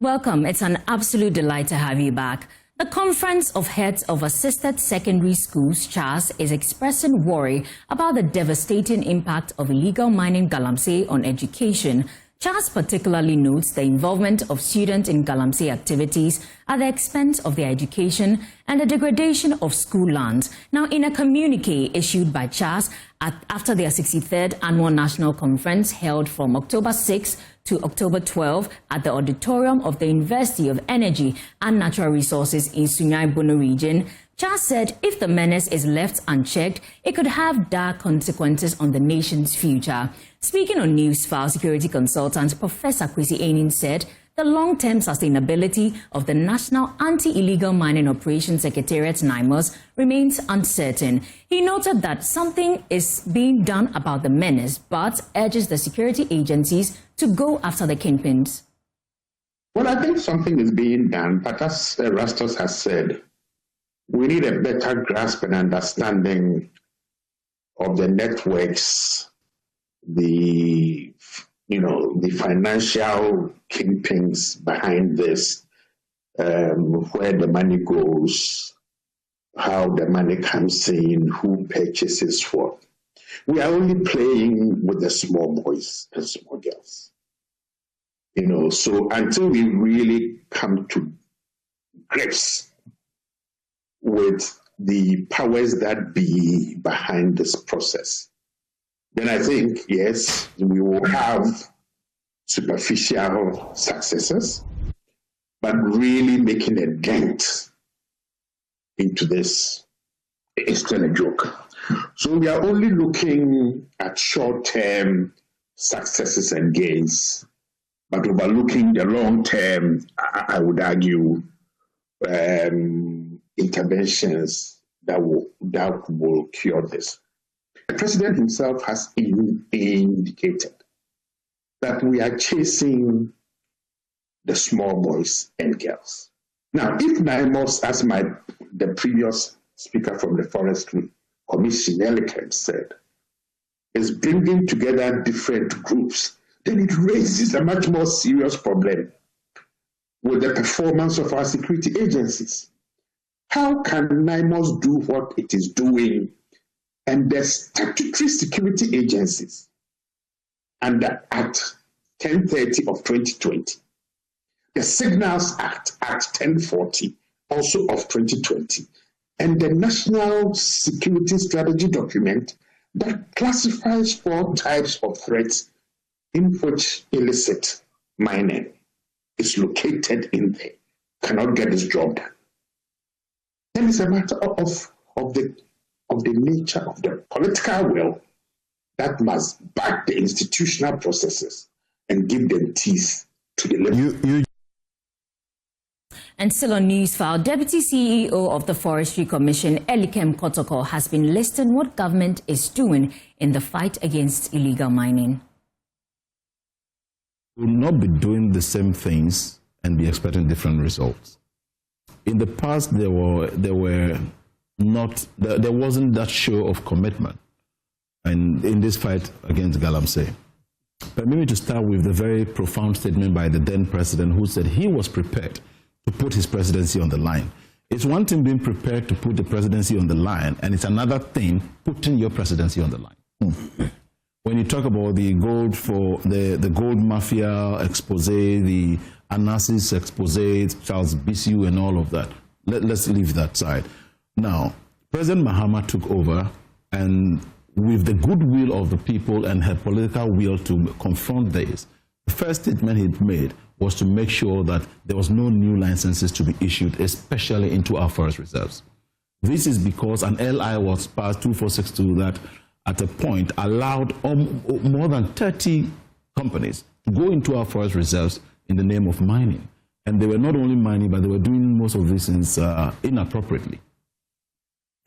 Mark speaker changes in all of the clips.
Speaker 1: Welcome. It's an absolute delight to have you back. The Conference of Heads of Assisted Secondary Schools, CHAS, is expressing worry about the devastating impact of illegal mining Galamsey on education. CHAS particularly notes the involvement of students in Galamsey activities at the expense of their education and the degradation of school lands. Now, in a communique issued by CHAS after their 63rd Annual National Conference held from October 6 to October 12 at the auditorium of the University of Energy and Natural Resources in Sunyai Bono region, CHAS said if the menace is left unchecked, it could have dire consequences on the nation's future. Speaking on Newsfile, security consultant Prof.Aning said the long-term sustainability of the National Anti-Illegal Mining Operations Secretariat NAIMOS remains uncertain. He noted that something is being done about the menace, but urges the security agencies to go after the kingpins.
Speaker 2: Well, I think something is being done, but as Rastos has said, we need a better grasp and understanding of the networks, the financial kingpins behind this, where the money goes, how the money comes in, who purchases what. We are only playing with the small boys and small girls. So until we really come to grips with the powers that be behind this process, then I think, yes, we will have superficial successes, but really making a dent into this is still a joke. So we are only looking at short-term successes and gains, but overlooking the long-term, I would argue, interventions that will cure this. The president himself has indicated that we are chasing the small boys and girls. Now, if NAIMOS, as the previous speaker from the Forestry Commission, Elegant, said, is bringing together different groups, then it raises a much more serious problem with the performance of our security agencies. How can NAIMOS do what it is doing and the statutory security agencies under Act 1030 of 2020, the Signals Act, Act 1040, also of 2020, and the National Security Strategy document that classifies 4 types of threats in which illicit mining is located in there, cannot get this job done? Then it's a matter of the nature of the political will that must back the institutional processes and give them teeth to the level.
Speaker 1: And still on Newsfile, Deputy CEO of the Forestry Commission, Elikem Kotoko, has been listing what government is doing in the fight against illegal mining.
Speaker 3: We will not be doing the same things and be expecting different results. In the past, there wasn't that show of commitment and in this fight against Galamsey. Permit me to start with the very profound statement by the then president, who said he was prepared to put his presidency on the line. It's one thing being prepared to put the presidency on the line, and it's another thing putting your presidency on the line. When you talk about the gold the gold mafia expose, the Anasis expose, Charles BCU and all of that, let's leave that side. Now, President Mahama took over, and with the goodwill of the people and her political will to confront this, the first statement he made was to make sure that there was no new licenses to be issued, especially into our forest reserves. This is because an LI was passed, 2462, that at a point allowed more than 30 companies to go into our forest reserves in the name of mining. And they were not only mining, but they were doing most of these things inappropriately.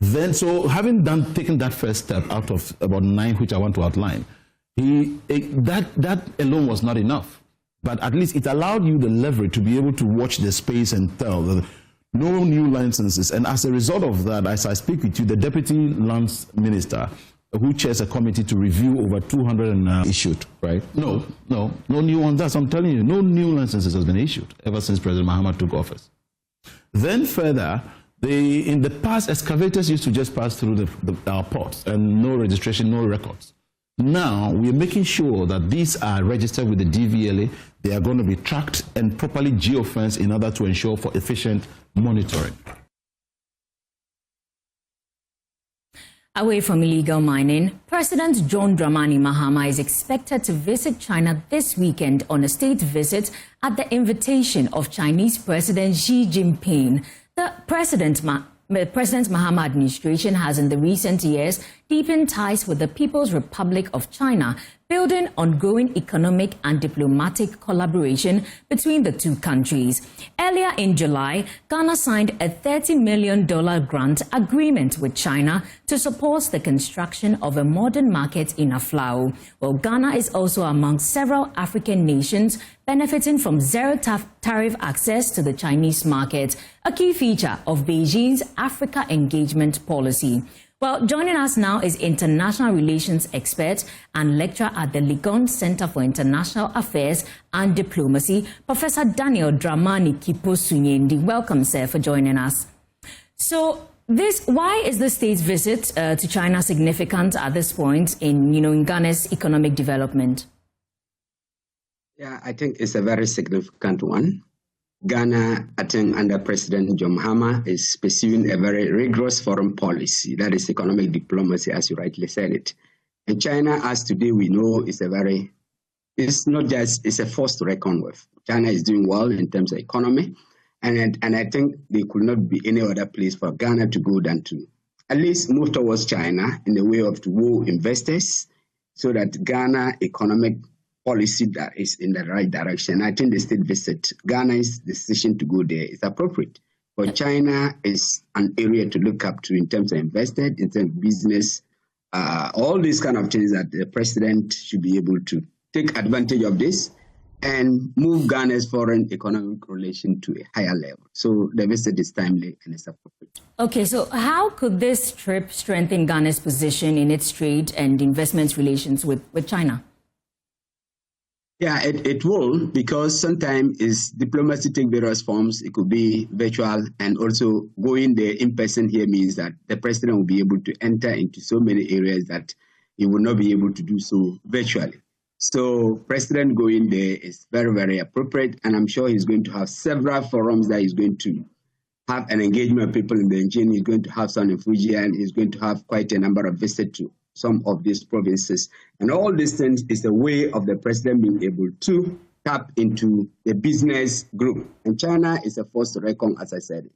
Speaker 3: Then, so having taken that first step out of about 9, which I want to outline, that alone was not enough. But at least it allowed you the leverage to be able to watch the space and tell that no new licenses. And as a result of that, as I speak with you, the Deputy Lands Minister who chairs a committee to review over 200 issued, right? No new ones. That's I'm telling you, no new licenses has been issued ever since President Mahama took office. Then further, in the past, excavators used to just pass through our ports and no registration, no records. Now, we're making sure that these are registered with the DVLA. They are going to be tracked and properly geofenced in order to ensure for efficient monitoring.
Speaker 1: Away from illegal mining, President John Dramani Mahama is expected to visit China this weekend on a state visit at the invitation of Chinese President Xi Jinping. The President Mahama administration has in the recent years deepened ties with the People's Republic of China, building on growing economic and diplomatic collaboration between the two countries. Earlier in July, Ghana signed a $30 million grant agreement with China to support the construction of a modern market in Aflao. Well, Ghana is also among several African nations benefiting from zero tariff access to the Chinese market, a key feature of Beijing's Africa engagement policy. Well, joining us now is international relations expert and lecturer at the Legon Center for International Affairs and Diplomacy, Professor Daniel Dramani Kipo-Sunyendi. Welcome, sir, for joining us. So, why is the state's visit to China significant at this point in Ghana's economic development?
Speaker 4: Yeah, I think it's a very significant one. Ghana, I think under President John Mahama, is pursuing a very rigorous foreign policy, that is economic diplomacy, as you rightly said it. And China, as today we know, it's a force to reckon with. China is doing well in terms of economy, and I think there could not be any other place for Ghana to go than to at least move towards China in the way of to woo investors, so that Ghana economic policy that is in the right direction. I think the state visit, Ghana's decision to go there is appropriate. But China is an area to look up to in terms of investors, in terms of business, all these kind of things that the president should be able to take advantage of this and move Ghana's foreign economic relation to a higher level. So the visit is timely and it's appropriate.
Speaker 1: Okay, so how could this trip strengthen Ghana's position in its trade and investment relations with China?
Speaker 4: Yeah, it will, because sometimes diplomacy take various forms. It could be virtual, and also going there in person here means that the president will be able to enter into so many areas that he will not be able to do so virtually. So president going there is very, very appropriate, and I'm sure he's going to have several forums that he's going to have an engagement with people in the engine. He's going to have some in Fuji, and he's going to have quite a number of visits to some of these provinces. And all these things is a way of the president being able to tap into the business group. And China is a force to reckon, as I said.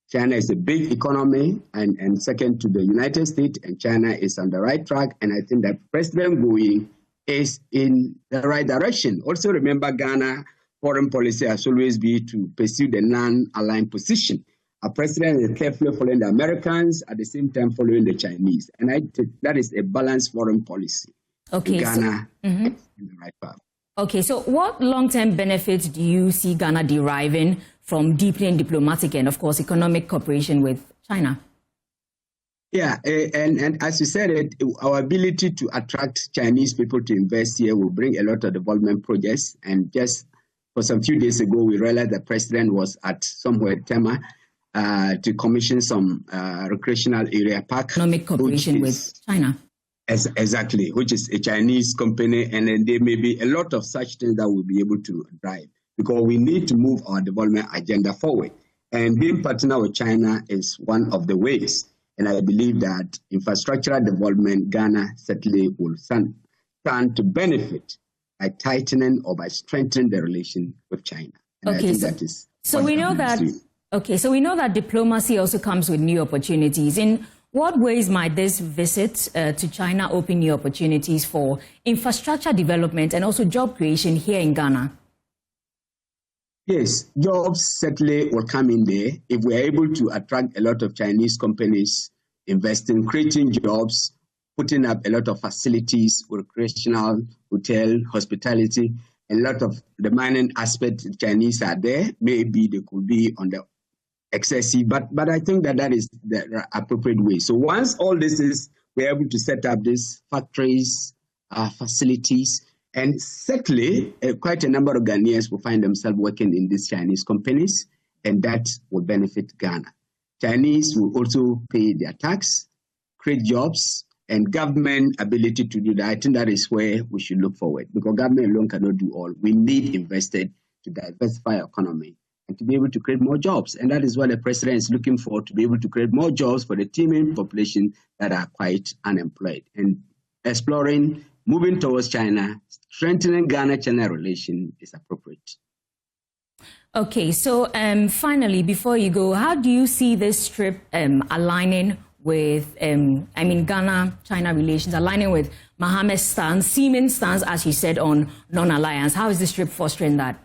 Speaker 4: China is a big economy and second to the United States, and China is on the right track. And I think that President going is in the right direction. Also remember, Ghana foreign policy has always been to pursue the non-aligned position. Our president is carefully following the Americans, at the same time following the Chinese. And I think that is a balanced foreign policy.
Speaker 1: Okay,
Speaker 4: Ghana is in the right path.
Speaker 1: Okay, so what long-term benefits do you see Ghana deriving from deepening diplomatic and, of course, economic cooperation with China?
Speaker 4: Yeah, and as you said, our ability to attract Chinese people to invest here will bring a lot of development projects. And just for some few days ago, we realized the president was at somewhere Tema to commission some recreational area park.
Speaker 1: Economic cooperation with China.
Speaker 4: Exactly, which is a Chinese company, and then there may be a lot of such things that we'll be able to drive, because we need to move our development agenda forward. And being partner with China is one of the ways. And I believe that infrastructural development, Ghana certainly will stand to benefit by tightening or by strengthening the relation with China. And
Speaker 1: okay, so we know that diplomacy also comes with new opportunities. In what ways might this visit to China open new opportunities for infrastructure development and also job creation here in Ghana?
Speaker 4: Yes, jobs certainly will come in there if we are able to attract a lot of Chinese companies investing, creating jobs, putting up a lot of facilities, recreational, hotel, hospitality, a lot of the mining aspect. Chinese are there. Maybe they could be on the excessive, but I think that is the appropriate way. So once all this is we're able to set up these factories, facilities, and certainly quite a number of Ghanaians will find themselves working in these Chinese companies, and that will benefit Ghana. Chinese will also pay their tax, create jobs, and government ability to do that. I think that is where we should look forward, because government alone cannot do all. We need invested to diversify our economy and to be able to create more jobs. And that is what the president is looking for, to be able to create more jobs for the teeming population that are quite unemployed. And exploring, moving towards China, strengthening Ghana-China relation is appropriate.
Speaker 1: Okay, so finally, before you go, how do you see this trip aligning with, Ghana-China relations, aligning with Mohammed's stance, seeming stance, as you said, on non-alliance? How is this trip fostering that?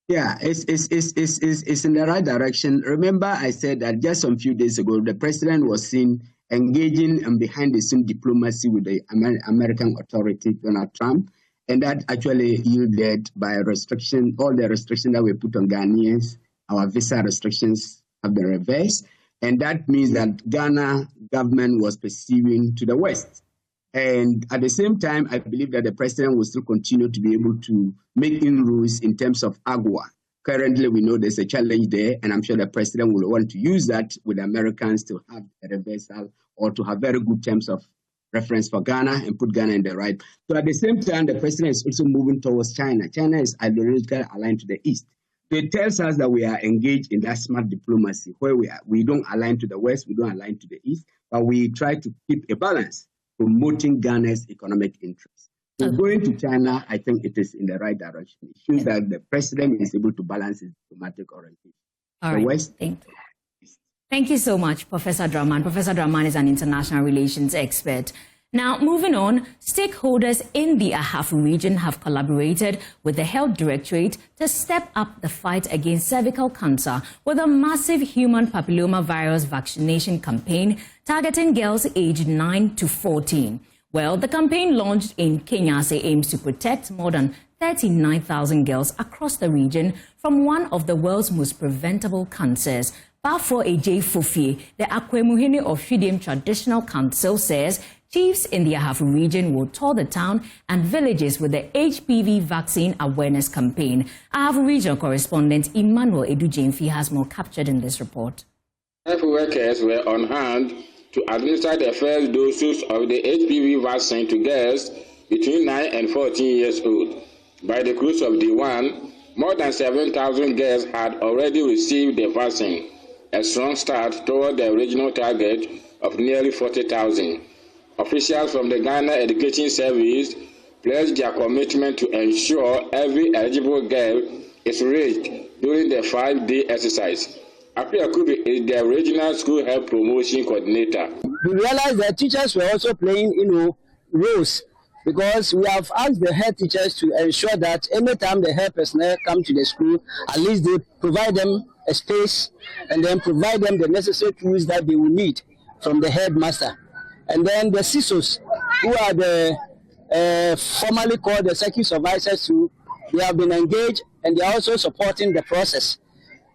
Speaker 4: Yeah, it's in the right direction. Remember, I said that just some few days ago, the president was seen engaging in behind-the-scenes diplomacy with the American authority, Donald Trump, and that actually yielded by restriction, all the restrictions that were put on Ghanaians, our visa restrictions have been reversed, and that means that Ghana government was pursuing to the West. And at the same time, I believe that the president will still continue to be able to make inroads in terms of AGUA. Currently, we know there's a challenge there, and I'm sure the president will want to use that with the Americans to have a reversal or to have very good terms of reference for Ghana and put Ghana in the right. So at the same time, the president is also moving towards China. China is ideologically aligned to the East. So it tells us that we are engaged in that smart diplomacy where we don't align to the West, we don't align to the East, but we try to keep a balance, promoting Ghana's economic interests. So going to China, I think it is in the right direction. It shows that the president is able to balance his diplomatic orientation.
Speaker 1: All right,
Speaker 4: West,
Speaker 1: thank you. Thank you so much, Professor Draman. Professor Draman is an international relations expert. Now, moving on, stakeholders in the Ahafo region have collaborated with the Health Directorate to step up the fight against cervical cancer with a massive human papillomavirus vaccination campaign targeting girls aged 9 to 14. Well, the campaign launched in Kenya aims to protect more than 39,000 girls across the region from one of the world's most preventable cancers. Bafo Eje Fofie, the Akwemuhene of Fidim Traditional Council, says chiefs in the Ahafo region will tour the town and villages with the HPV vaccine awareness campaign. Ahafo regional correspondent Emmanuel Edujemfi has more captured in this report.
Speaker 5: Health workers were on hand to administer the first doses of the HPV vaccine to girls between 9 and 14 years old. By the close of day 1, more than 7,000 girls had already received the vaccine, a strong start toward the original target of nearly 40,000. Officials from the Ghana Education Service pledged their commitment to ensure every eligible girl is reached during the 5-day exercise. Apia Kubi is the regional school health promotion coordinator.
Speaker 6: We realized that teachers were also playing, roles, because we have asked the health teachers to ensure that anytime the health personnel come to the school, at least they provide them a space and then provide them the necessary tools that they will need from the headmaster. And then the CISOs, who are the formerly called the circuit supervisors, they have been engaged and they are also supporting the process.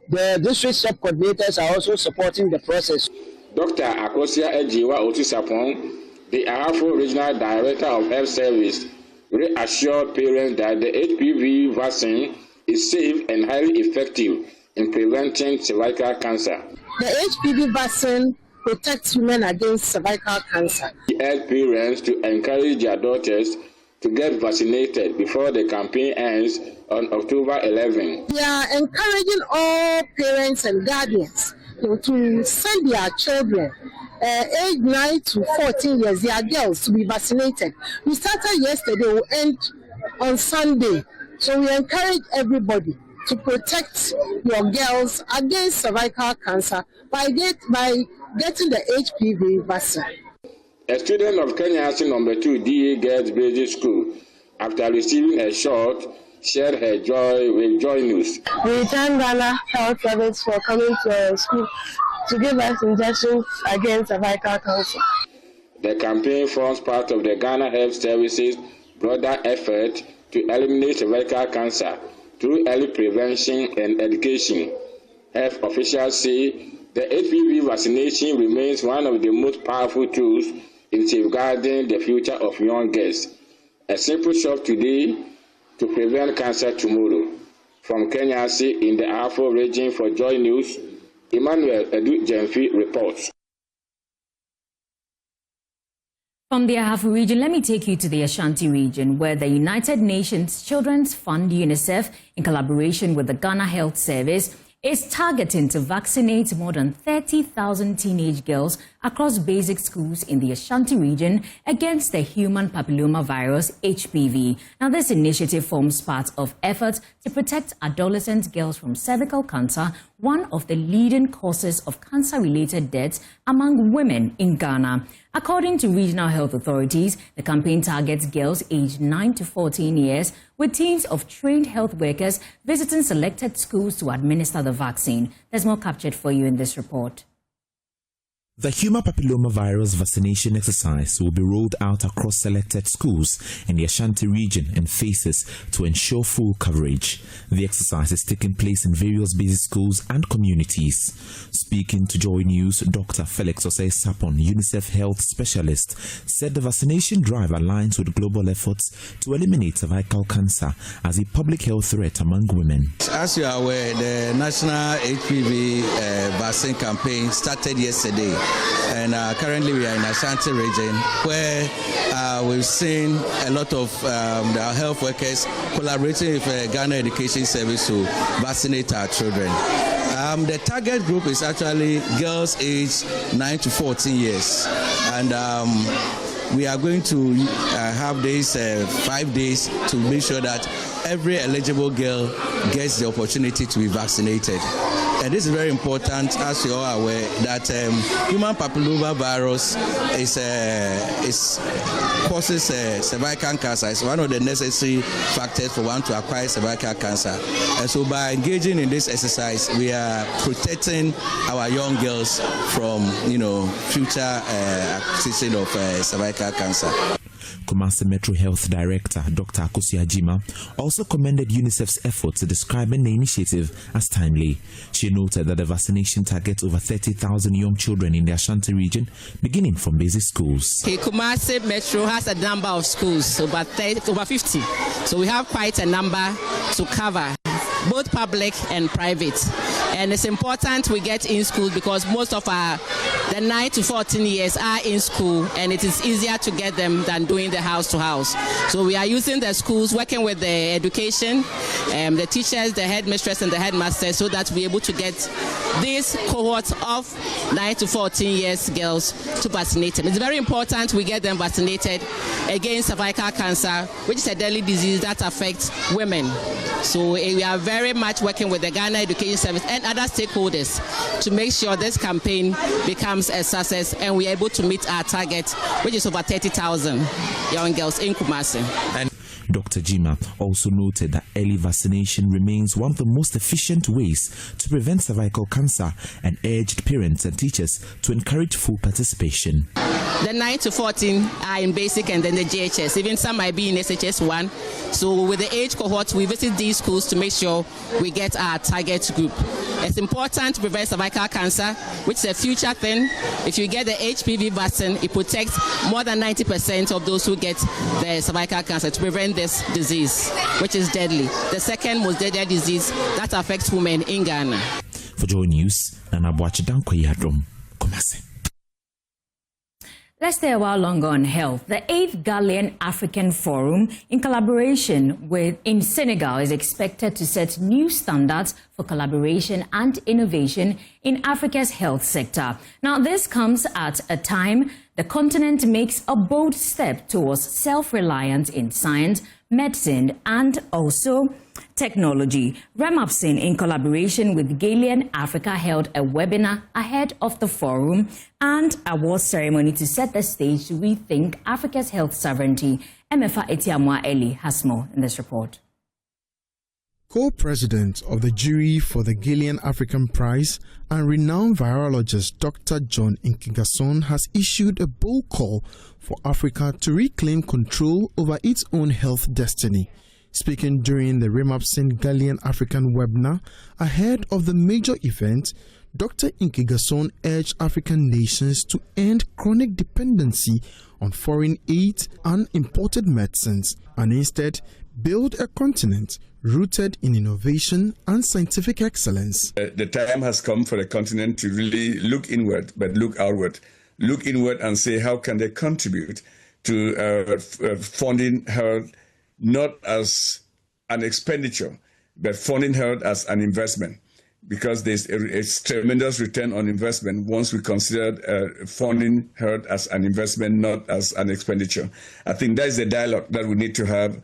Speaker 6: The district sub-coordinators are also supporting the process.
Speaker 5: Dr. Akosia Ejiwa Otisapong, the Ahafo Regional Director of Health Service, reassured parents that the HPV vaccine is safe and highly effective in preventing cervical cancer.
Speaker 7: The HPV vaccine protects women against cervical cancer.
Speaker 5: He urged parents to encourage their daughters to get vaccinated before the campaign ends on October 11.
Speaker 7: We are encouraging all parents and guardians to send their children aged 9 to 14 years, their girls, to be vaccinated. We started yesterday, we end on Sunday. So we encourage everybody to protect your girls against cervical cancer by getting the HPV vaccine.
Speaker 5: A student of Kenya's No. 2 DA Girls Basic School, after receiving a shot, shared her joy with JoyNews.
Speaker 8: We thank Ghana Health Service for coming to our school to give us injections against cervical cancer.
Speaker 5: The campaign forms part of the Ghana Health Service's broader effort to eliminate cervical cancer through early prevention and education. Health officials say The HPV vaccination remains one of the most powerful tools in safeguarding the future of young girls. A simple shot today to prevent cancer tomorrow. From Galamsey in the Afro region for Joy News, Emmanuel Edu-Jemfi reports.
Speaker 1: From the Ahafo region, let me take you to the Ashanti region, where the United Nations Children's Fund, UNICEF, in collaboration with the Ghana Health Service, is targeting to vaccinate more than 30,000 teenage girls across basic schools in the Ashanti region against the human papillomavirus HPV. Now, this initiative forms part of efforts to protect adolescent girls from cervical cancer, one of the leading causes of cancer-related deaths among women in Ghana. According to regional health authorities, the campaign targets girls aged 9 to 14 years, with teams of trained health workers visiting selected schools to administer the vaccine. There's more captured for you in this report.
Speaker 9: The human papillomavirus vaccination exercise will be rolled out across selected schools in the Ashanti region in phases to ensure full coverage. The exercise is taking place in various basic schools and communities. Speaking to Joy News, Dr. Felix Osei-Sapon, UNICEF health specialist, said the vaccination drive aligns with global efforts to eliminate cervical cancer as a public health threat among women.
Speaker 10: As you are aware, the national HPV vaccine campaign started yesterday. And currently we are in Ashanti region, where we've seen a lot of our health workers collaborating with Ghana Education Service to vaccinate our children. The target group is actually girls aged 9 to 14 years. And we are going to have these 5 days to make sure that every eligible girl gets the opportunity to be vaccinated. And this is very important, as you are aware, that human papillomavirus causes cervical cancer. It's one of the necessary factors for one to acquire cervical cancer. And so by engaging in this exercise, we are protecting our young girls from, future acquisition of cervical cancer.
Speaker 9: Kumasi Metro Health Director Dr. Akosi Ajima also commended UNICEF's efforts, describing the initiative as timely. She noted that the vaccination targets over 30,000 young children in the Ashanti region, beginning from basic schools.
Speaker 11: Kumasi Metro has a number of schools, over 50. So we have quite a number to cover, both public and private. And it's important we get in school because most of the 9 to 14 years are in school, and it is easier to get them than doing the house to house. So we are using the schools, working with the education, the teachers, the headmistress and the headmaster, so that we're able to get this cohort of 9 to 14 years girls to vaccinate them. It's very important we get them vaccinated against cervical cancer, which is a deadly disease that affects women. So we are very much working with the Ghana Education Service and other stakeholders to make sure this campaign becomes a success and we are able to meet our target, which is over 30,000 young girls in Kumasi. And
Speaker 9: Dr. Jima also noted that early vaccination remains one of the most efficient ways to prevent cervical cancer and urged parents and teachers to encourage full participation.
Speaker 11: The 9 to 14 are in basic and then the JHS. Even some might be in SHS1. So with the age cohort, we visit these schools to make sure we get our target group. It's important to prevent cervical cancer, which is a future thing. If you get the HPV vaccine, it protects more than 90% of those who get the cervical cancer to prevent this disease, which is deadly. The second most deadly disease that affects women in Ghana.
Speaker 9: For Joy News, Nana Boachidanko Yadrom, Kumasi.
Speaker 1: Let's stay a while longer on health. The 8th Ghanaian African Forum, in collaboration in Senegal, is expected to set new standards for collaboration and innovation in Africa's health sector. Now, this comes at a time the continent makes a bold step towards self-reliance in science, medicine, and also technology. Remapsin, in collaboration with Ghanaian Africa, held a webinar ahead of the forum and award ceremony to set the stage to rethink Africa's health sovereignty. MFA Etiamwa Eli has more in this report.
Speaker 12: Co-president of the jury for the Ghanaian African Prize and renowned virologist Dr. John Nkigason has issued a bold call for Africa to reclaim control over its own health destiny. Speaking during the Remapsin Ghanaian African webinar ahead of the major event, Dr. Inkigason urged African nations to end chronic dependency on foreign aid and imported medicines and instead build a continent rooted in innovation and scientific excellence.
Speaker 13: The time has come for the continent to really look inward, but look outward. Look inward and say, how can they contribute to funding health not as an expenditure, but funding health as an investment? Because there's a tremendous return on investment once we consider funding health as an investment, not as an expenditure. I think that is the dialogue that we need to have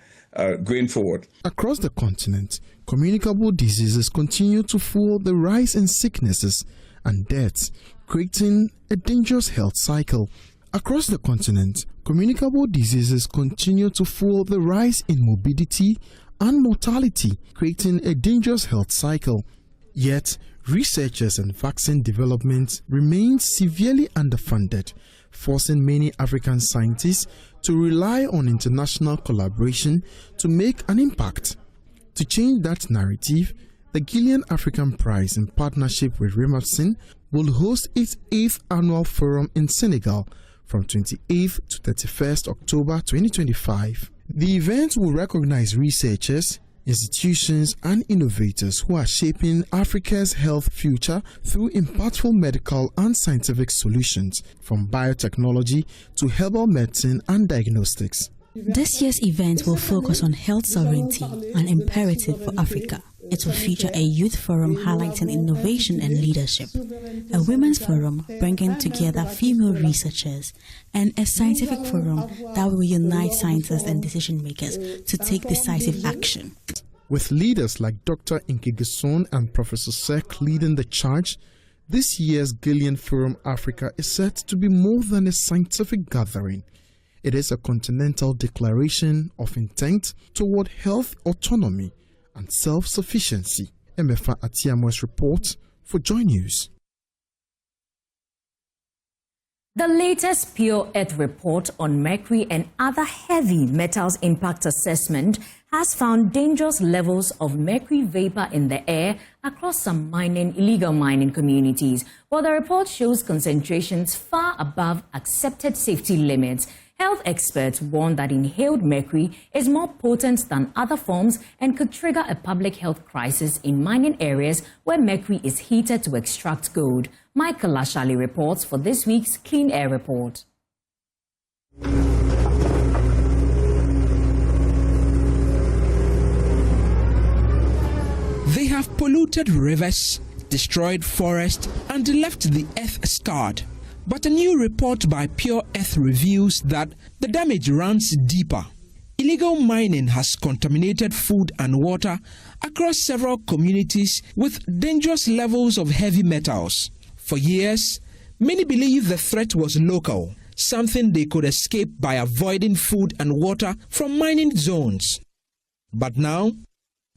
Speaker 13: going forward.
Speaker 12: Across the continent, communicable diseases continue to fuel the rise in sicknesses and deaths, creating a dangerous health cycle. Across the continent, communicable diseases continue to fuel the rise in morbidity and mortality, creating a dangerous health cycle. Yet, researchers and vaccine development remain severely underfunded, forcing many African scientists to rely on international collaboration to make an impact. To change that narrative, the Gillian African Prize, in partnership with Remapsin, will host its 8th annual forum in Senegal from 28th to 31st October 2025. The event will recognize researchers, institutions and innovators who are shaping Africa's health future through impactful medical and scientific solutions, from biotechnology to herbal medicine and diagnostics.
Speaker 14: This year's event will focus on health sovereignty, an imperative for Africa. It will feature a youth forum highlighting innovation and leadership, a women's forum bringing together female researchers, and a scientific forum that will unite scientists and decision makers to take decisive action.
Speaker 12: With leaders like Dr. Inkigason and Professor Sek leading the charge, this year's Gillian Forum Africa is set to be more than a scientific gathering. It is a continental declaration of intent toward health autonomy and self-sufficiency. Emefa Atiamo's report for JoyNews.
Speaker 1: The latest Pure Earth report on mercury and other heavy metals impact assessment has found dangerous levels of mercury vapor in the air across some illegal mining communities. While the report shows concentrations far above accepted safety limits, health experts warn that inhaled mercury is more potent than other forms and could trigger a public health crisis in mining areas where mercury is heated to extract gold. Michael Lashali reports for this week's Clean Air Report.
Speaker 15: They have polluted rivers, destroyed forests, and left the earth scarred. But a new report by Pure Earth reveals that the damage runs deeper. Illegal mining has contaminated food and water across several communities with dangerous levels of heavy metals. For years, many believed the threat was local, something they could escape by avoiding food and water from mining zones. But now,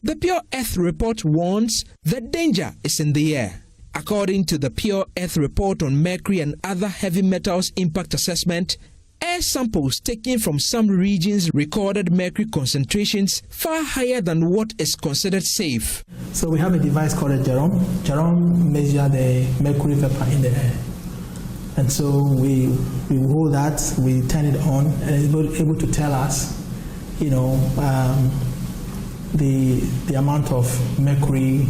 Speaker 15: the Pure Earth report warns the danger is in the air. According to the Pure Earth report on mercury and other heavy metals impact assessment, air samples taken from some regions recorded mercury concentrations far higher than what is considered safe.
Speaker 16: So we have a device called a Jerome. Jerome measures the mercury vapor in the air. And so we hold that, we turn it on, and it's able to tell us, the amount of mercury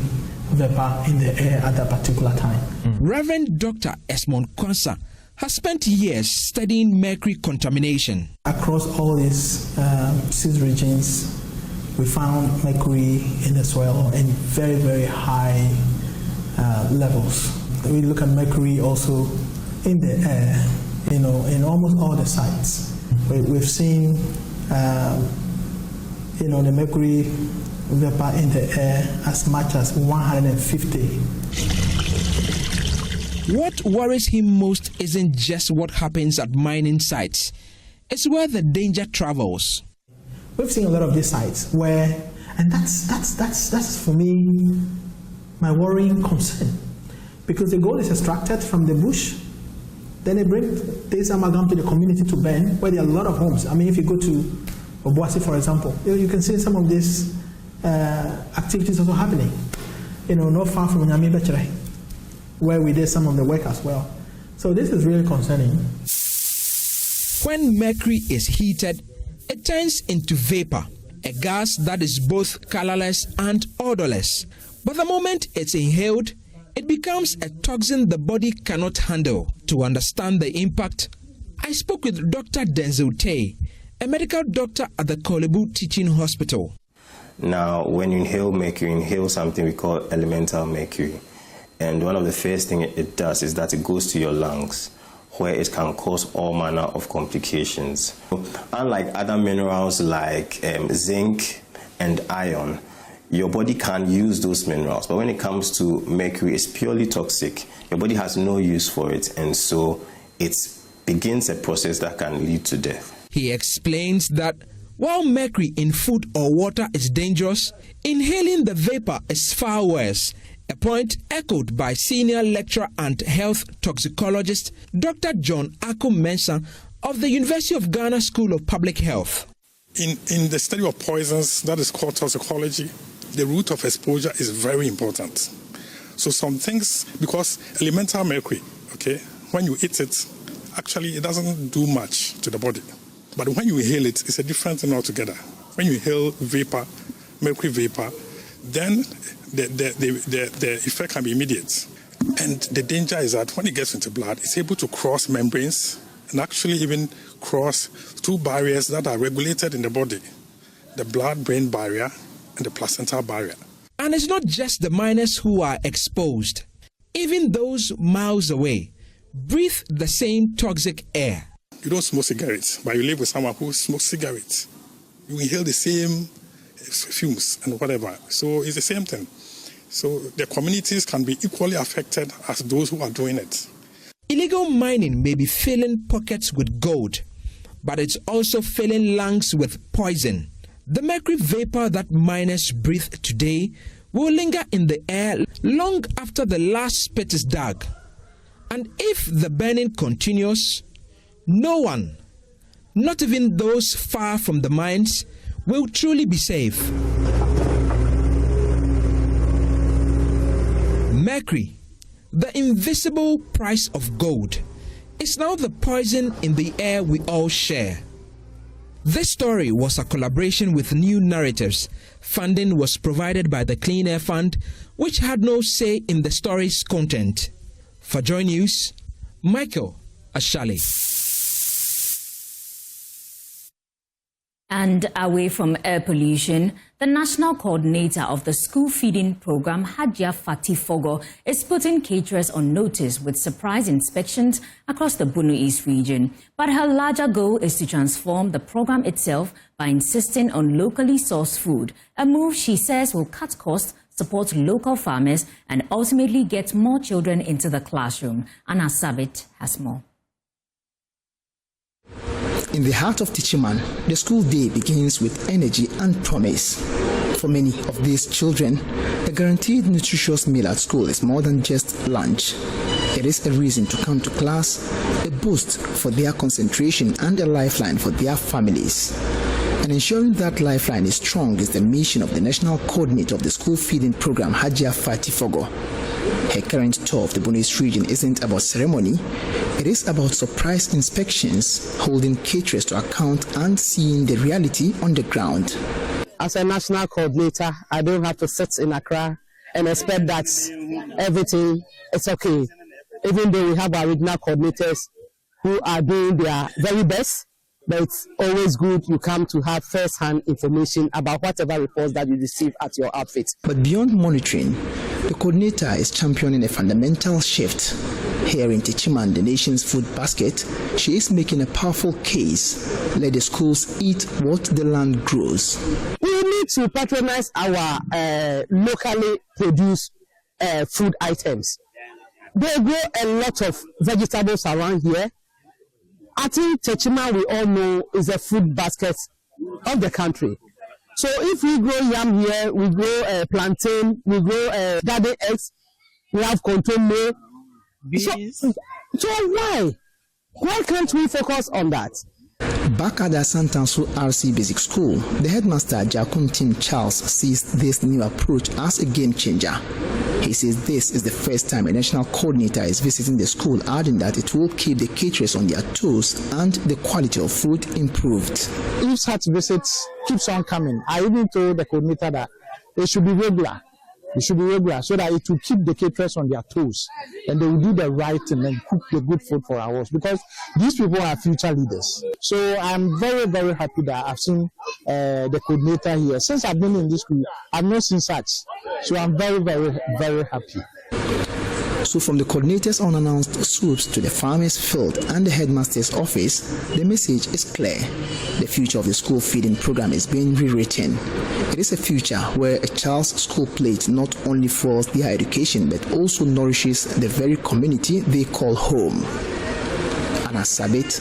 Speaker 16: vapor in the air at that particular time.
Speaker 15: Reverend Dr. Esmond Konsa has spent years studying mercury contamination.
Speaker 16: Across all these 6 regions, we found mercury in the soil in very, very high levels. We look at mercury also in the air, in almost all the sites. We've seen, the mercury vapor in the air as much as 150.
Speaker 15: What worries him most isn't just what happens at mining sites, it's where the danger travels.
Speaker 16: We've seen a lot of these sites where, and that's for me my worrying concern, because the gold is extracted from the bush, then they bring this amalgam to the community to burn, where there are a lot of homes. I mean, if you go to Obuasi, for example, you can see some of these activities also happening, not far from Nyame Bechere. where we did some of the work as well. So this is really concerning.
Speaker 15: When mercury is heated, it turns into vapor, a gas that is both colorless and odorless. But the moment it's inhaled, it becomes a toxin the body cannot handle. To understand the impact, I spoke with Dr. Denzel Tay, a medical doctor at the Kolebu Teaching Hospital.
Speaker 17: Now, when you inhale mercury, you inhale something we call elemental mercury. And one of the first things it does is that it goes to your lungs, where it can cause all manner of complications. Unlike other minerals like zinc and iron, your body can't use those minerals. But when it comes to mercury, it's purely toxic. Your body has no use for it, and so it begins a process that can lead to death.
Speaker 15: He explains that while mercury in food or water is dangerous, inhaling the vapor is far worse, a point echoed by senior lecturer and health toxicologist Dr. John Ako Mensah of the University of Ghana School of Public Health.
Speaker 18: In the study of poisons, that is called toxicology, the route of exposure is very important. So some things, because elemental mercury, okay, when you eat it, actually it doesn't do much to the body. But when you inhale it, it's a different thing altogether. When you inhale vapor, mercury vapor, then the effect can be immediate. And the danger is that when it gets into blood, it's able to cross membranes and actually even cross two barriers that are regulated in the body, the blood-brain barrier and the placental barrier.
Speaker 15: And it's not just the minors who are exposed. Even those miles away breathe the same toxic air.
Speaker 18: You don't smoke cigarettes, but you live with someone who smokes cigarettes. You inhale the same fumes and whatever. So it's the same thing. So the communities can be equally affected as those who are doing it.
Speaker 15: Illegal mining may be filling pockets with gold, but it's also filling lungs with poison. The mercury vapor that miners breathe today will linger in the air long after the last spit is dug. And if the burning continues, no one, not even those far from the mines, will truly be safe. Mercury, the invisible price of gold, is now the poison in the air we all share. This story was a collaboration with New Narratives. Funding was provided by the Clean Air Fund, which had no say in the story's content. For Joy News, Michael Ashali.
Speaker 1: And away from air pollution, the national coordinator of the school feeding program, Hajia Fati Fogo, is putting caterers on notice with surprise inspections across the Bono East region. But her larger goal is to transform the program itself by insisting on locally sourced food, a move she says will cut costs, support local farmers, and ultimately get more children into the classroom. Anna Sabit has more.
Speaker 19: In the heart of Techiman, the school day begins with energy and promise. For many of these children, a guaranteed nutritious meal at school is more than just lunch. It is a reason to come to class, a boost for their concentration, and a lifeline for their families. And ensuring that lifeline is strong is the mission of the national coordinator of the school feeding program, Hajia Fati Fogo. Her current tour of the Bono East region isn't about ceremony, it is about surprise inspections, holding caterers to account and seeing the reality on the ground.
Speaker 20: As a national coordinator, I don't have to sit in Accra and expect that everything is okay. Even though we have our regional coordinators who are doing their very best, but it's always good you come to have first-hand information about whatever reports that you receive at your outfit.
Speaker 19: But beyond monitoring, the coordinator is championing a fundamental shift. Here in Techiman, the nation's food basket, she is making a powerful case. Let the schools eat what the land grows.
Speaker 20: We need to patronize our locally produced food items. They grow a lot of vegetables around here. I think Techiman, we all know, is a food basket of the country. So if we grow yam here, we grow plantain, we grow garden eggs, we have contomo. So why can't we focus on that?
Speaker 19: Back at the Ashanti RC Basic School, the headmaster Jakuntim Charles sees this new approach as a game changer. He says this is the first time a national coordinator is visiting the school, adding that it will keep the caterers on their toes and the quality of food improved.
Speaker 16: If such visits keeps on coming, I even told the coordinator that it should be regular. It should be regular so that it will keep the caterers on their toes and they will do the right thing and cook the good food for ours, because these people are future leaders. So I'm very, very happy that I've seen the coordinator here. Since I've been in this school, I've not seen such. So I'm very, very, very happy.
Speaker 19: So from the coordinator's unannounced swoops to the farmer's field and the headmaster's office, the message is clear. The future of the school feeding program is being rewritten. It is a future where a child's school plate not only fuels their education but also nourishes the very community they call home. Anna Sabit,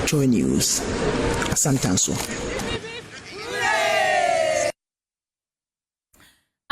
Speaker 19: Joy News, Asantanso.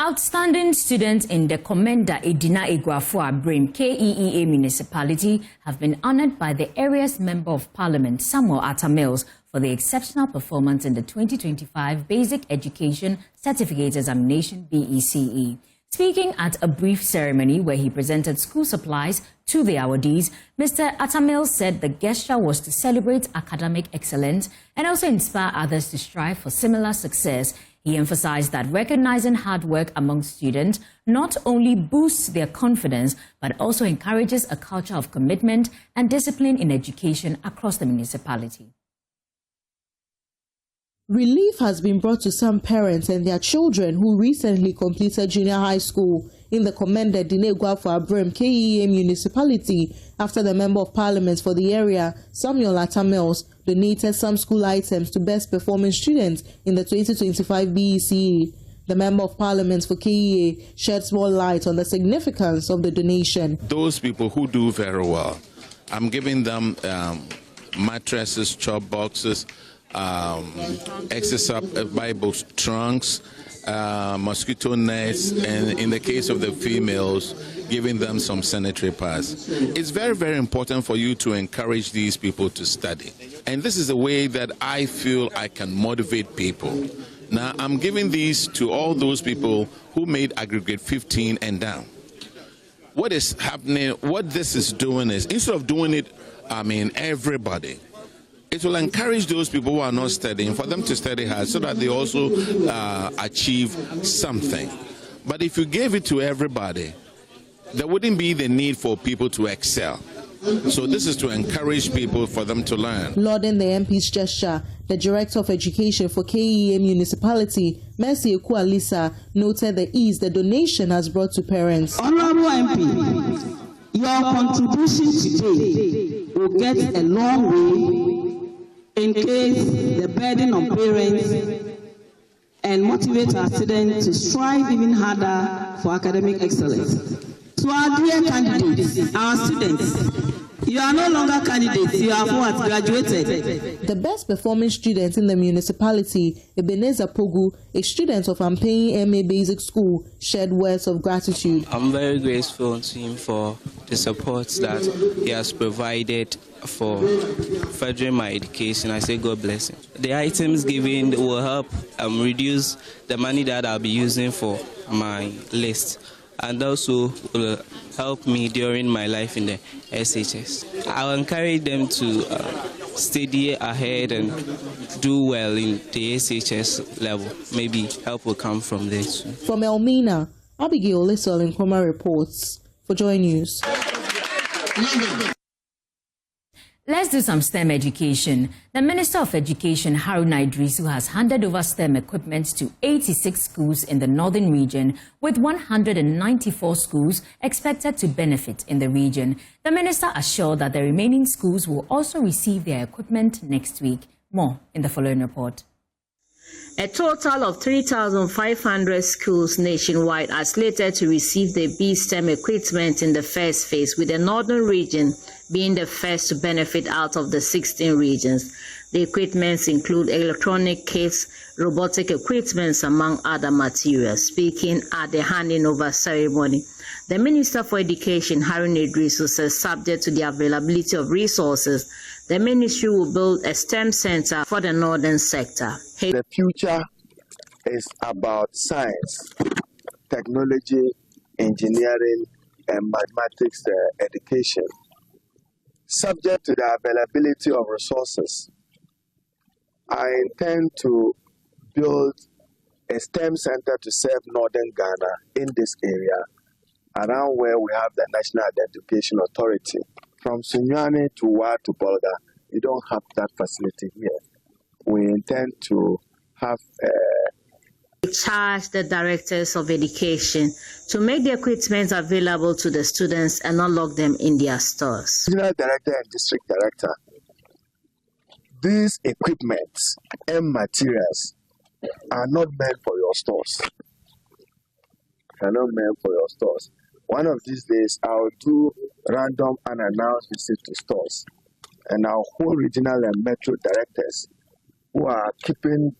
Speaker 1: Outstanding students in the Commander Edina Eguafo Abrim KEEA municipality have been honored by the area's Member of Parliament, Samuel Atta Mills, for the exceptional performance in the 2025 Basic Education Certificate Examination BECE. Speaking at a brief ceremony where he presented school supplies to the awardees, Mr. Atta Mills said the gesture was to celebrate academic excellence and also inspire others to strive for similar success. He emphasized that recognizing hard work among students not only boosts their confidence, but also encourages a culture of commitment and discipline in education across the municipality.
Speaker 21: Relief has been brought to some parents and their children who recently completed junior high school in the Commander Edina Eguafo Abrim KEEA municipality after the Member of Parliament for the area, Samuel Atta Mills, donated some school items to best performing students in the 2025 BECE. The Member of Parliament for KEEA shed small light on the significance of the donation.
Speaker 22: Those people who do very well, I'm giving them mattresses, chop boxes, exercise Bible trunks, mosquito nets, and in the case of the females, giving them some sanitary pads. It's very, very important for you to encourage these people to study. And this is a way that I feel I can motivate people. Now, I'm giving these to all those people who made aggregate 15 and down. What is happening, what this is doing is, instead of doing it, everybody, it will encourage those people who are not studying for them to study hard so that they also achieve something. But if you gave it to everybody, there wouldn't be the need for people to excel. So this is to encourage people for them to learn.
Speaker 21: Lauding the MP's gesture, the Director of Education for KEEA Municipality, Mercy Alisa, noted the ease the donation has brought to parents.
Speaker 23: Honorable MP, your contribution today will get a long way in case the burden on parents and motivate our students to strive even harder for academic excellence. To our dear candidates, our students, you are no longer candidates, you have what? Graduated.
Speaker 21: The best performing student in the municipality, Ebenezer Pogu, a student of Ampeng MA Basic School, shared words of gratitude.
Speaker 24: I'm very grateful to him for the support that he has provided for furthering my education. I say God bless him. The items given will help reduce the money that I'll be using for my list, and also will help me during my life in the SHS. I'll encourage them to study ahead and do well in the SHS level. Maybe help will come from there too.
Speaker 21: From Elmina, Abigail Lissel in Nkrumah reports for Joy News.
Speaker 1: Let's do some STEM education. The Minister of Education, Haruna Idrisu, has handed over STEM equipment to 86 schools in the northern region, with 194 schools expected to benefit in the region. The minister assured that the remaining schools will also receive their equipment next week. More in the following report.
Speaker 2: A total of 3,500 schools nationwide are slated to receive the BECE equipment in the first phase, with the northern region being the first to benefit out of the 16 regions. The equipments include electronic kits, robotic equipment, among other materials. Speaking at the handing over ceremony, the Minister for Education, Harun Idrisu, says subject to the availability of resources, the ministry will build a STEM center for the northern sector.
Speaker 3: The future is about science, technology, engineering, and mathematics education. Subject to the availability of resources, I intend to build a STEM center to serve northern Ghana in this area, around where we have the National Identification Authority. From Sunyani to Wa to Bolga, we don't have that facility here. We intend to have
Speaker 2: charge the directors of education to make the equipment available to the students and not lock them in their stores.
Speaker 3: Regional director and district director, these equipment and materials are not meant for your stores. They are not meant for your stores. One of these days, I'll do random unannounced visits to stores, and I'll hold regional and metro directors who are keeping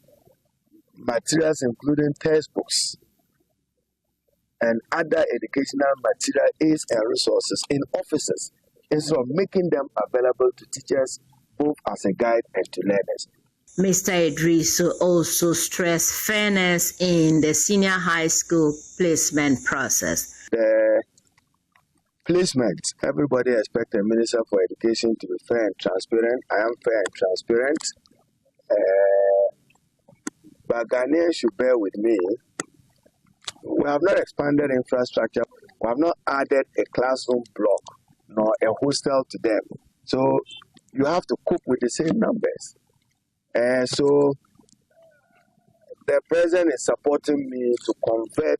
Speaker 3: materials, including textbooks and other educational material aids and resources, in offices, instead of making them available to teachers, both as a guide and to learners.
Speaker 2: Mr. Idrisu also stressed fairness in the senior high school placement process.
Speaker 3: The placement, everybody expects a Minister for Education to be fair and transparent. I am fair and transparent. But Ghanaians should bear with me. We have not expanded infrastructure. We have not added a classroom block nor a hostel to them. So you have to cope with the same numbers. So the president is supporting me to convert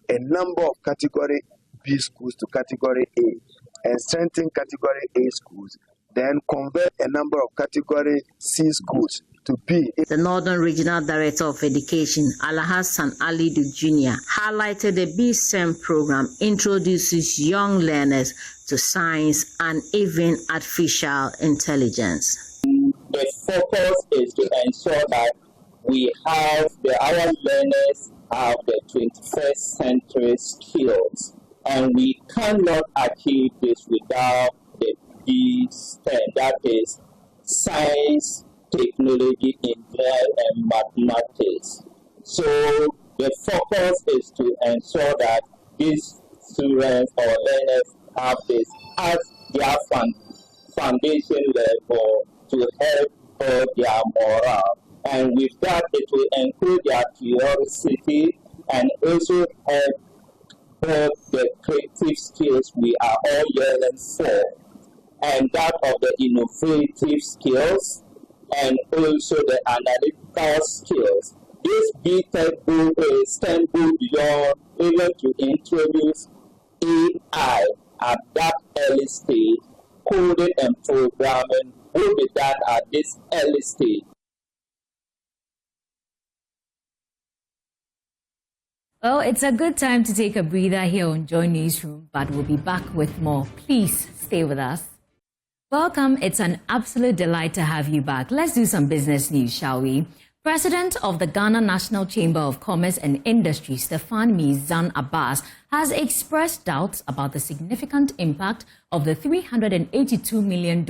Speaker 3: a number of category B schools to category A and strengthen category A schools, then convert a number of category C schools to B.
Speaker 2: The Northern Regional Director of Education, Alhassan Alidu Jr., highlighted the BECE program introduces young learners to science and even artificial intelligence.
Speaker 4: The focus is to ensure that our learners have the 21st century skills, and we cannot achieve this without the BECE, that is science, technology, engineering, and mathematics. So the focus is to ensure that these students or learners have this as their foundation level to help build their morale. And with that, it will include their curiosity and also help build the creative skills we are all yearning for, and that of the innovative skills and also the analytical skills. This BECE STEM go beyond even to introduce AI at that early stage. Coding and programming will be done at this early stage.
Speaker 1: Well, it's a good time to take a breather here on JoyNews Room, but we'll be back with more. Please stay with us. Welcome. It's an absolute delight to have you back. Let's do some business news, shall we? President of the Ghana National Chamber of Commerce and Industry, Stephanie Mizan Abbas, has expressed doubts about the significant impact of the $382 million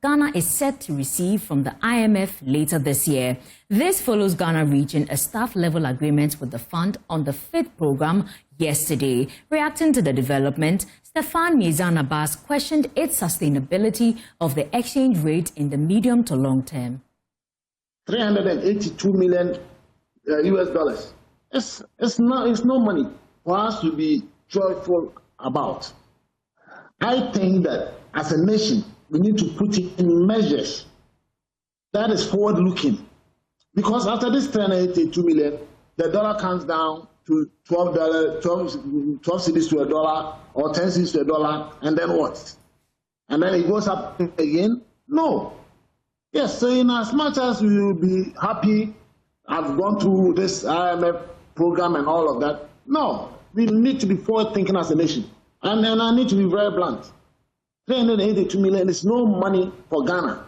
Speaker 1: Ghana is set to receive from the IMF later this year. This follows Ghana reaching a staff-level agreement with the fund on the fifth program yesterday. Reacting to the development, Stephanie Mizan Abbas questioned its sustainability of the exchange rate in the medium to long term.
Speaker 6: 382 million US dollars. It's no money for us to be joyful about. I think that as a nation, we need to put in measures that is forward-looking. Because after this 382 million, the dollar comes down to $12 cedis to a dollar or 10 cedis to a dollar, and then what? And then it goes up again? No. Yes, so in as much as we will be happy I've gone through this IMF program and all of that. No, we need to be forward-thinking as a nation. And I need to be very blunt. 382 million is no money for Ghana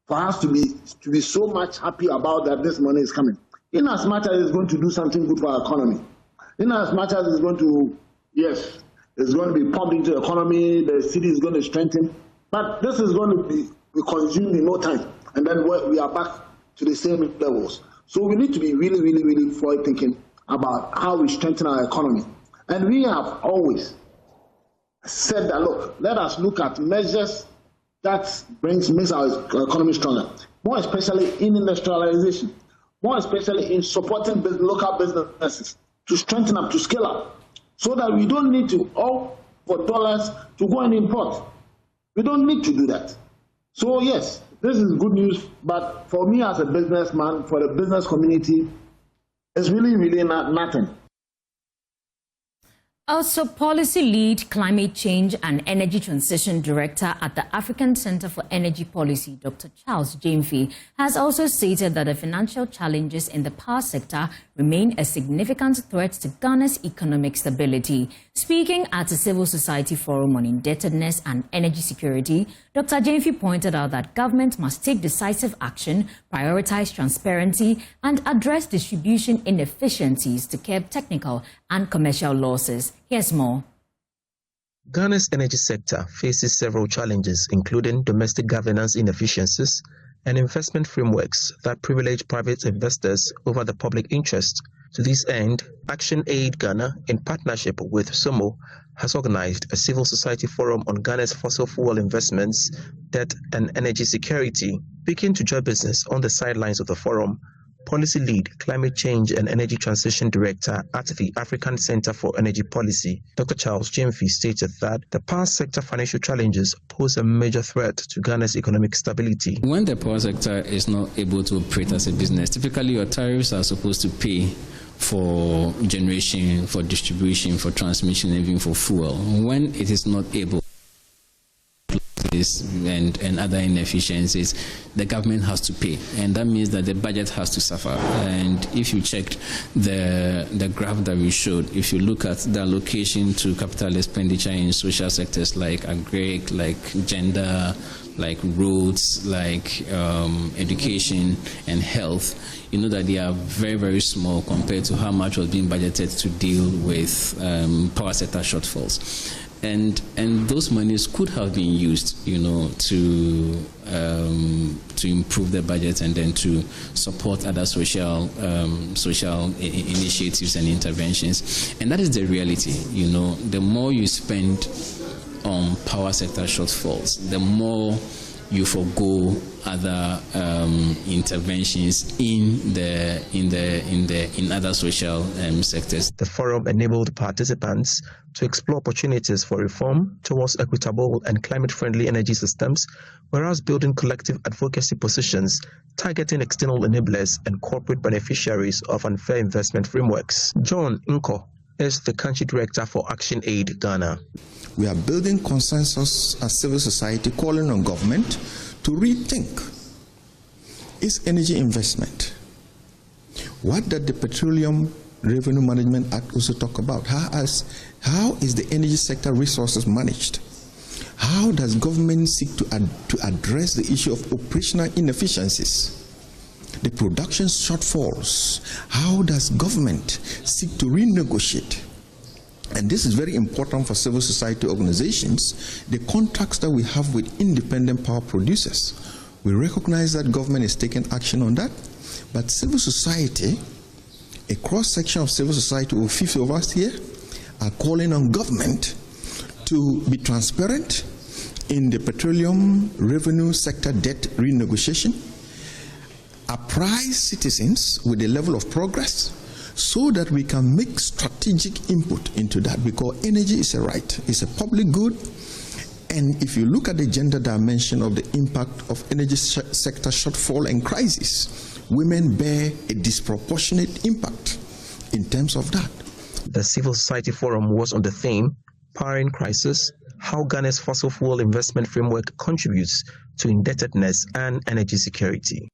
Speaker 6: for us to be so much happy about that this money is coming. In as much as it's going to do something good for our economy, in as much as it's going to, yes, it's going to be pumped into the economy, the city is going to strengthen, but this is going to be consumed in no time, and then we are back to the same levels. So we need to be really, really, really forward thinking about how we strengthen our economy. And we have always said that, look, let us look at measures that makes our economy stronger, more especially in industrialization, more especially in supporting local businesses to strengthen up, to scale up, so that we don't need to all for dollars to go and import. We don't need to do that. So yes, this is good news, but for me as a businessman, for the business community, it's really, really nothing.
Speaker 1: Also, Policy Lead, Climate Change and Energy Transition Director at the African Center for Energy Policy, Dr. Charles Gyamfi, has also stated that the financial challenges in the power sector remain a significant threat to Ghana's economic stability. Speaking at a civil society forum on indebtedness and energy security, Dr. Gyamfi pointed out that government must take decisive action, prioritize transparency, and address distribution inefficiencies to curb technical and commercial losses. Here's more.
Speaker 5: Ghana's energy sector faces several challenges, including domestic governance inefficiencies and investment frameworks that privilege private investors over the public interest. To this end, Action Aid Ghana, in partnership with SOMO, has organized a civil society forum on Ghana's fossil fuel investments, debt, and energy security. Speaking to Joy Business on the sidelines of the forum, Policy Lead, Climate Change and Energy Transition Director at the African Center for Energy Policy, Dr. Charles Gyamfi, stated that the power sector financial challenges pose a major threat to Ghana's economic stability.
Speaker 7: When the power sector is not able to operate as a business, typically your tariffs are supposed to pay for generation, for distribution, for transmission, even for fuel. When it is not able and other inefficiencies, the government has to pay, and that means that the budget has to suffer. And if you checked the graph that we showed, if you look at the allocation to capital expenditure in social sectors like agri, like gender, like roads, like education and health, you know that they are very, very small compared to how much was being budgeted to deal with power sector shortfalls. And those monies could have been used, you know, to improve the budget and then to support other social initiatives and interventions. And that is the reality, you know. The more you spend on power sector shortfalls, the more you forgo other interventions in other social sectors.
Speaker 5: The forum enabled participants to explore opportunities for reform towards equitable and climate-friendly energy systems, whereas building collective advocacy positions targeting external enablers and corporate beneficiaries of unfair investment frameworks. John Nko is the country director for Action Aid Ghana.
Speaker 8: We are building consensus as civil society, calling on government to rethink its energy investment. What did the Petroleum Revenue Management Act also talk about? How is the energy sector resources managed? How does government seek to address the issue of operational inefficiencies? The production shortfalls. How does government seek to renegotiate? And this is very important for civil society organizations, the contracts that we have with independent power producers. We recognize that government is taking action on that, but civil society, a cross-section of civil society, over 50 of us here, are calling on government to be transparent in the petroleum revenue sector debt renegotiation, apprise citizens with the level of progress, so that we can make strategic input into that, because energy is a right, it's a public good. And if you look at the gender dimension of the impact of energy sector shortfall and crisis, women bear a disproportionate impact in terms of that.
Speaker 5: The Civil Society Forum was on the theme, Powering Crisis, how Ghana's fossil fuel investment framework contributes to indebtedness and energy security.